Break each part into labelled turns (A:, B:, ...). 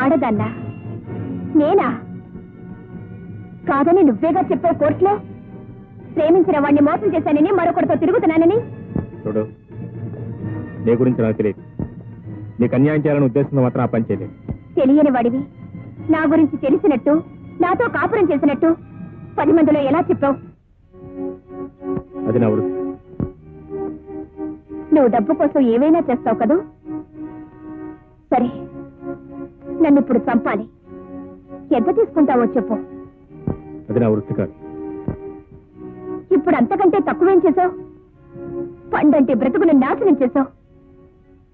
A: ఆడదన్నా నేనా? కాదని నువ్వేగా చెప్పావు కోర్టులో. ప్రేమించిన వాడిని మోసం చేశానని, మరొకరితో తిరుగుతున్నానని.
B: చూడు, నీ గురించి నాకు తెలియదు. నీకు అన్యాయం చేయాలని ఉద్దేశంతో మాత్రం ఆ పని చేయలేదు.
A: తెలియని వాడివి నా గురించి తెలిసినట్టు, నాతో కాపురం చేసినట్టు 10 మందిలో ఎలా చెప్పావు?
B: అది నా వృత్తి.
A: నువ్వు డబ్బు కోసం ఏవైనా చేస్తావు కదూ. సరే, నన్ను ఇప్పుడు చంపాలి. ఎంత తీసుకుంటావో చెప్పు.
B: అది నా వృత్తి కాదు.
A: ఇప్పుడు అంతకంటే తక్కువేం చేసావు? పండంటే బ్రతుకును నాశనం చేసావు.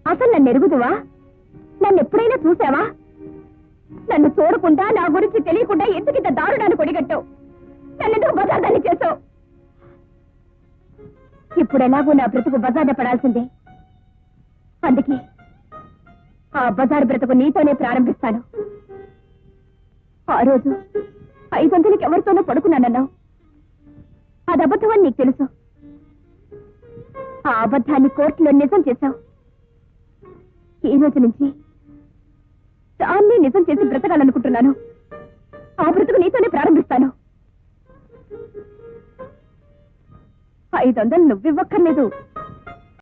A: అసలు నన్ను ఎరుగుదువా? నన్ను ఎప్పుడైనా చూసావా? నన్ను చూడకుండా, నా గురించి తెలియకుండా ఎందుకింత దారుణాన్ని కొడిగట్టావు? నన్నెందుకు బజార్దాన్ని చేసావు? ఇప్పుడు ఎలాగో నా బ్రతుకు బజార్న పడాల్సిందే. అందుకే ఆ బజారు బ్రతుకు నీతోనే ప్రారంభిస్తాను. ఆ రోజు 500కి ఎవరితోనో పడుకున్నానన్నావు. అది అబద్ధమని నీకు తెలుసు. ఆ అబద్ధాన్ని కోర్టులో నిజం చేశావు. ఈ రోజు నుంచి దాన్ని నిజం చేసి బ్రతకాలనుకుంటున్నాను. ఆ బ్రతుకు నీతోనే ప్రారంభిస్తాను. 500 నువ్వివ్వక్కర్లేదు.